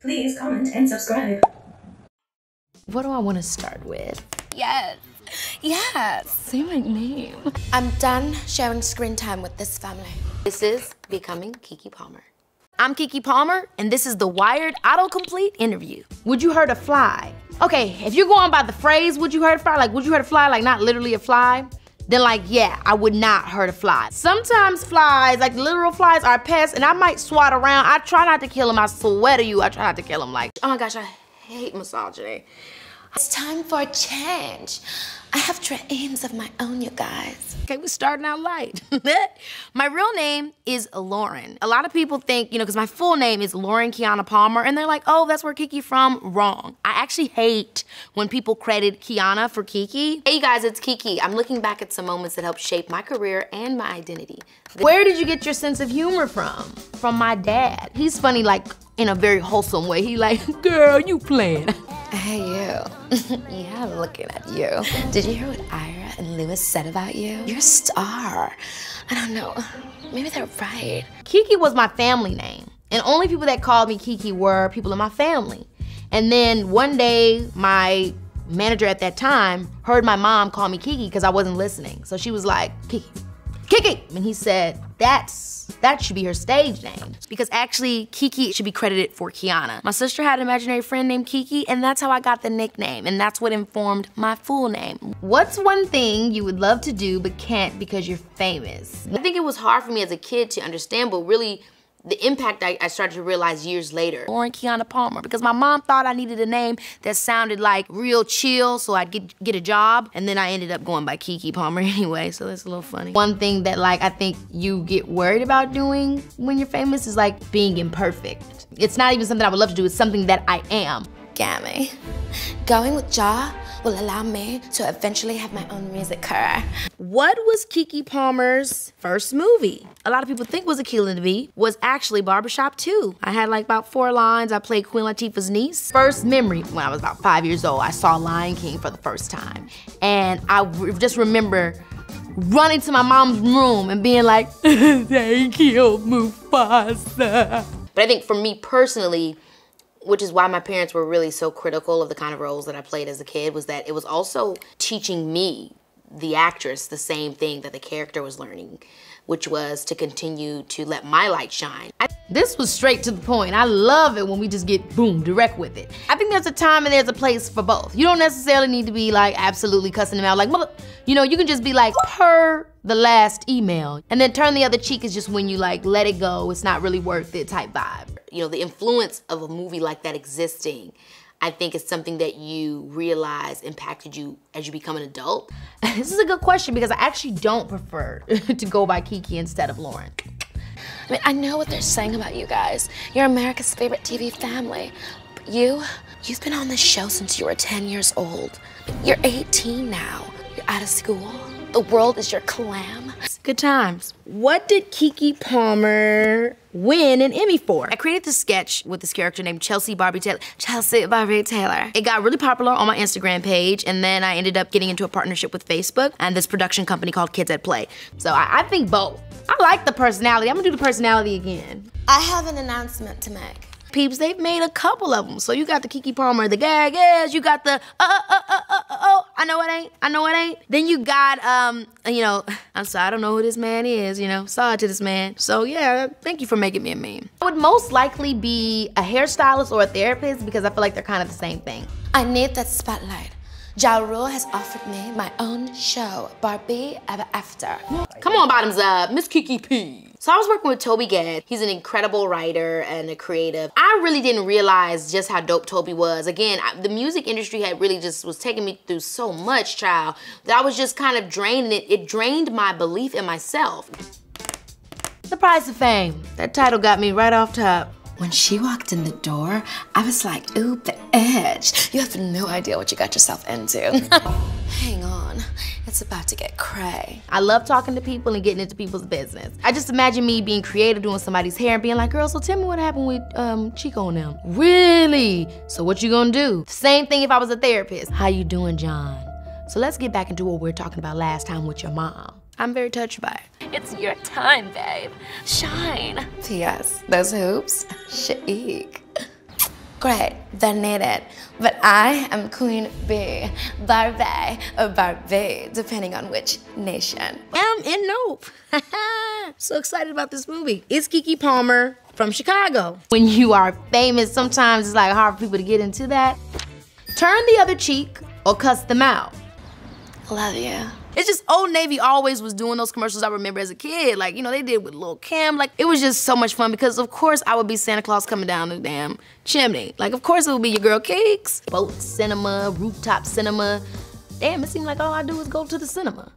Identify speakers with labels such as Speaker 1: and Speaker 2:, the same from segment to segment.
Speaker 1: Please comment and subscribe.
Speaker 2: What do I want to start with?
Speaker 3: Yes. Yes.
Speaker 2: Say my name.
Speaker 3: I'm done sharing screen time with this family.
Speaker 2: This is Becoming Keke Palmer. I'm Keke Palmer, and this is the Wired Autocomplete interview. Would you hurt a fly? Okay, if you're going by the phrase, would you hurt a fly? Like, would you hurt a fly? Like, not literally a fly? Then like, yeah, I would not hurt a fly. Sometimes flies, like literal flies, are pests, and I might swat around. I try not to kill them, I swear to you, I try not to kill them. Like, oh my gosh, I hate misogyny.
Speaker 3: It's time for a change. I have dreams of my own, you guys.
Speaker 2: Okay, we're starting out light. My real name is Lauren. A lot of people think, you know, because my full name is Lauren Keyana Palmer, and they're like, oh, that's where Keke from. Wrong. I actually hate when people credit Keyana for Keke. Hey, you guys, it's Keke. I'm looking back at some moments that helped shape my career and my identity. Where did you get your sense of humor from? From my dad. He's funny, like, in a very wholesome way. He like, girl, you playing.
Speaker 3: Hey, you. Yeah, I'm looking at you. Did you hear what Ira and Lewis said about you? You're a star. I don't know. Maybe they're right.
Speaker 2: Keke was my family name. And only people that called me Keke were people in my family. And then one day, my manager at that time heard my mom call me Keke because I wasn't listening. So she was like, Keke, Keke! And he said, that should be her stage name. Because actually, Keke should be credited for Keyana. My sister had an imaginary friend named Keke, and that's how I got the nickname, and that's what informed my full name. What's one thing you would love to do but can't because you're famous? I think it was hard for me as a kid to understand, but really, the impact I started to realize years later. Lauren Keyana Palmer, because my mom thought I needed a name that sounded like real chill so I'd get a job, and then I ended up going by Keke Palmer anyway, so that's a little funny. One thing that like I think you get worried about doing when you're famous is like being imperfect. It's not even something I would love to do, it's something that I am.
Speaker 3: Gammy. Going with Ja will allow me to eventually have my own music career.
Speaker 2: What was Keke Palmer's first movie? A lot of people think was Akeelah Anderson, was actually Barbershop 2. I had like about 4 lines. I played Queen Latifah's niece. First memory, when I was about 5 years old, I saw Lion King for the first time. And I just remember running to my mom's room and being like, they killed Mufasa. But I think for me personally, which is why my parents were really so critical of the kind of roles that I played as a kid, was that it was also teaching me, the actress, the same thing that the character was learning, which was to continue to let my light shine. This was straight to the point. I love it when we just get, boom, direct with it. I think there's a time and there's a place for both. You don't necessarily need to be like absolutely cussing them out like, mother, you know, you can just be like, per the last email. And then turn the other cheek is just when you like, let it go, it's not really worth it type vibe. You know, the influence of a movie like that existing, I think is something that you realize impacted you as you become an adult. This is a good question because I actually don't prefer to go by Keke instead of Lauren.
Speaker 3: I mean, I know what they're saying about you guys. You're America's favorite TV family. But you've been on this show since you were 10 years old. You're 18 now. You're out of school. The world is your clam.
Speaker 2: Good times. What did Keke Palmer win an Emmy for? I created this sketch with this character named Chelsea Barbie Taylor. It got really popular on my Instagram page, and then I ended up getting into a partnership with Facebook and this production company called Kids at Play. So I think both. I like the personality. I'm gonna do the personality again.
Speaker 3: I have an announcement to make.
Speaker 2: Peeps, they've made a couple of them. So you got the Keke Palmer, the gag is, you got the I know it ain't. Then you got, you know, I'm sorry, I don't know who this man is, you know, sorry to this man. So yeah, thank you for making me a meme. I would most likely be a hairstylist or a therapist because I feel like they're kind of the same thing.
Speaker 3: I need that spotlight. Ja Rule has offered me my own show, Barbie Ever After.
Speaker 2: Come on, bottoms up, Miss Keke P. So I was working with Toby Gad. He's an incredible writer and a creative. I really didn't realize just how dope Toby was. Again, the music industry had really just was taking me through so much, child, that I was just kind of drained. It drained my belief in myself. The Price of Fame. That title got me right off top.
Speaker 3: When she walked in the door, I was like, ooh, the edge. You have no idea what you got yourself into. Hang on, it's about to get cray.
Speaker 2: I love talking to people and getting into people's business. I just imagine me being creative, doing somebody's hair and being like, girl, so tell me what happened with Chico and them. Really? So what you gonna do? Same thing if I was a therapist. How you doing, John? So let's get back into what we were talking about last time with your mom. I'm very touched by it.
Speaker 3: It's your time, babe. Shine. P.S. Those hoops, chic. Great, they need it. But I am Queen Bee, Barbie, or Barbie, depending on which nation.
Speaker 2: And nope. So excited about this movie. It's Keke Palmer from Chicago. When you are famous, sometimes it's like hard for people to get into that. Turn the other cheek or cuss them out.
Speaker 3: Love you.
Speaker 2: It's just Old Navy always was doing those commercials I remember as a kid. Like, you know, they did with Lil' Kim. Like, it was just so much fun because, of course, I would be Santa Claus coming down the damn chimney. Like, of course, it would be your girl Cakes. Boat cinema, rooftop cinema. Damn, it seemed like all I do is go to the cinema.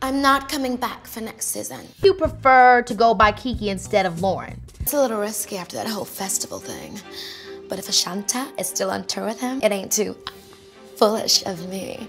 Speaker 3: I'm not coming back for next season.
Speaker 2: You prefer to go by Keke instead of Lauren?
Speaker 3: It's a little risky after that whole festival thing. But if Ashanta is still on tour with him, it ain't too foolish of me.